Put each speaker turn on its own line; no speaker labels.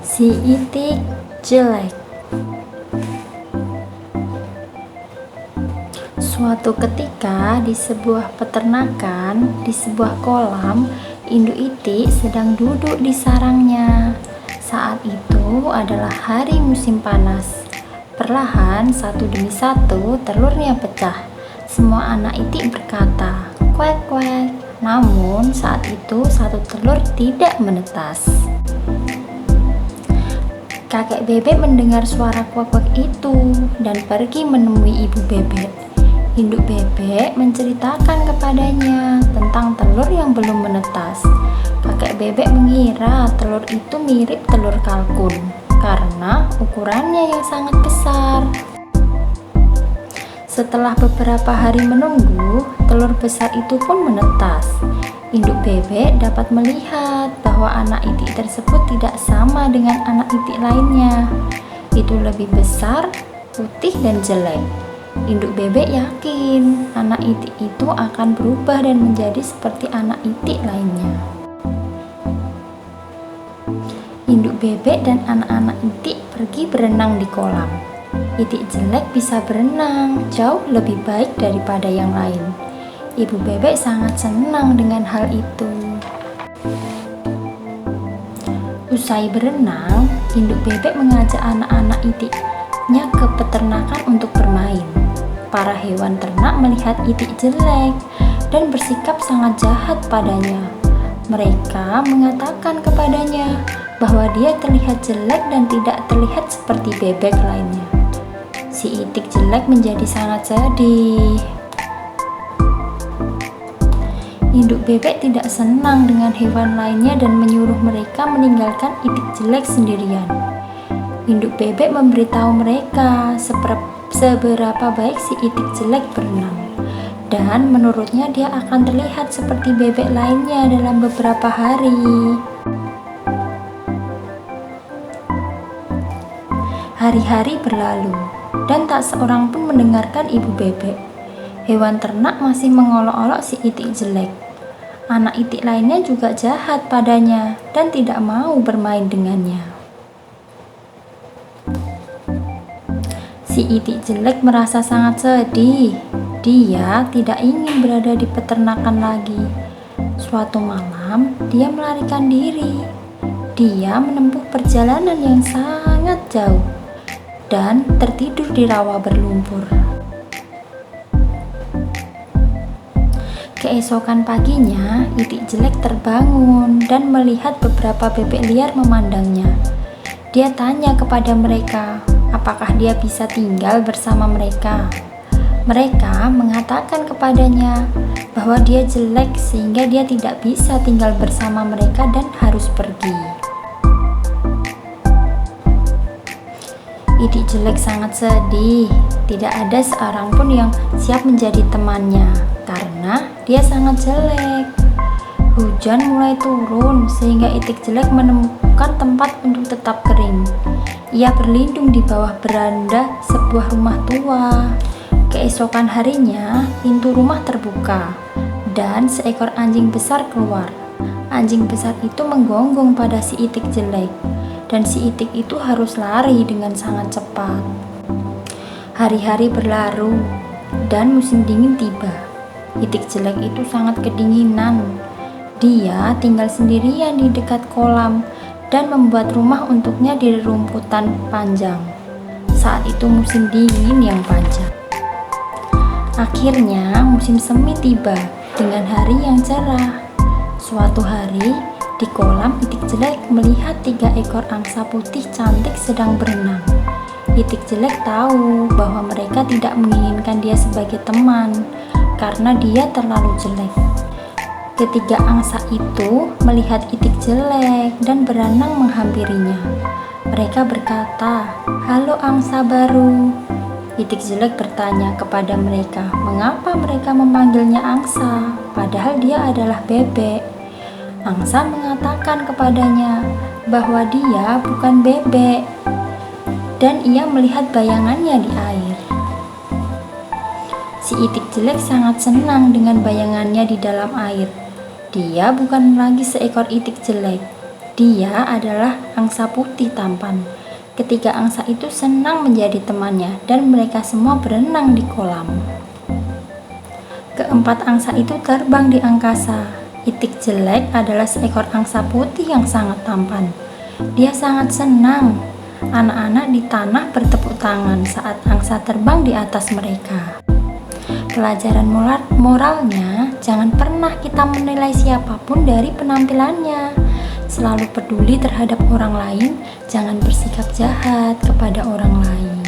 Si itik jelek. Suatu ketika di sebuah peternakan, di sebuah kolam, induk itik sedang duduk di sarangnya. Saat itu adalah hari musim panas. Perlahan, satu demi satu, telurnya pecah. Semua anak itik berkata, "Kuek, kuek." Namun, saat itu satu telur tidak menetas. Kakek bebek mendengar suara kuek-kuek itu dan pergi menemui ibu bebek. Induk bebek menceritakan kepadanya tentang telur yang belum menetas. Kakek bebek mengira telur itu mirip telur kalkun karena ukurannya yang sangat besar. Setelah beberapa hari menunggu, telur besar itu pun menetas. Induk bebek dapat melihat bahwa anak itik tersebut tidak sama dengan anak itik lainnya. Itu lebih besar, putih, dan jelek. Induk bebek yakin anak itik itu akan berubah dan menjadi seperti anak itik lainnya. Induk bebek dan anak-anak itik pergi berenang di kolam. Itik jelek bisa berenang jauh lebih baik daripada yang lain. Ibu bebek sangat senang dengan hal itu. Usai berenang, induk bebek mengajak anak-anak itiknya ke peternakan untuk bermain. Para hewan ternak melihat itik jelek dan bersikap sangat jahat padanya. Mereka mengatakan kepadanya bahwa dia terlihat jelek dan tidak terlihat seperti bebek lainnya. Si itik jelek menjadi sangat sedih. Induk bebek tidak senang dengan hewan lainnya dan menyuruh mereka meninggalkan itik jelek sendirian. Induk bebek memberitahu mereka seberapa baik si itik jelek berenang, dan menurutnya dia akan terlihat seperti bebek lainnya dalam beberapa hari. Hari-hari berlalu, dan tak seorang pun mendengarkan ibu bebek. Hewan ternak masih mengolok-olok si itik jelek. Anak itik lainnya juga jahat padanya dan tidak mau bermain dengannya. Si itik jelek merasa sangat sedih. Dia tidak ingin berada di peternakan lagi. Suatu malam, dia melarikan diri. Dia menempuh perjalanan yang sangat jauh dan tertidur di rawa berlumpur. Keesokan paginya, itik jelek terbangun dan melihat beberapa bebek liar memandangnya. Dia tanya kepada mereka, apakah dia bisa tinggal bersama mereka. Mereka mengatakan kepadanya bahwa dia jelek sehingga dia tidak bisa tinggal bersama mereka dan harus pergi. Itik jelek sangat sedih. Tidak ada seorang pun yang siap menjadi temannya karena dia sangat jelek. Hujan mulai turun sehingga itik jelek menemukan tempat untuk tetap kering. Ia berlindung di bawah beranda sebuah rumah tua. Keesokan harinya, pintu rumah terbuka dan seekor anjing besar keluar. Anjing besar itu menggonggong pada si itik jelek, dan si itik itu harus lari dengan sangat cepat. Hari-hari berlalu dan musim dingin tiba. Itik jelek itu sangat kedinginan. Dia tinggal sendirian di dekat kolam dan membuat rumah untuknya di rumputan panjang. Saat itu musim dingin yang panjang. Akhirnya musim semi tiba dengan hari yang cerah. Suatu hari di kolam, itik jelek melihat 3 ekor angsa putih cantik sedang berenang. Itik jelek tahu bahwa mereka tidak menginginkan dia sebagai teman karena dia terlalu jelek. Ketiga angsa itu melihat itik jelek dan berenang menghampirinya. Mereka berkata, "Halo angsa baru." Itik jelek bertanya kepada mereka, mengapa mereka memanggilnya angsa, padahal dia adalah bebek. Angsa mengatakan kepadanya bahwa dia bukan bebek, dan ia melihat bayangannya di air. Si itik jelek sangat senang dengan bayangannya di dalam air. Dia bukan lagi seekor itik jelek. Dia adalah angsa putih tampan. Ketiga angsa itu senang menjadi temannya dan mereka semua berenang di kolam. Keempat angsa itu terbang di angkasa. Itik jelek adalah seekor angsa putih yang sangat tampan. Dia sangat senang. Anak-anak di tanah bertepuk tangan saat angsa terbang di atas mereka. Pelajaran moralnya, jangan pernah kita menilai siapapun dari penampilannya. Selalu peduli terhadap orang lain, jangan bersikap jahat kepada orang lain.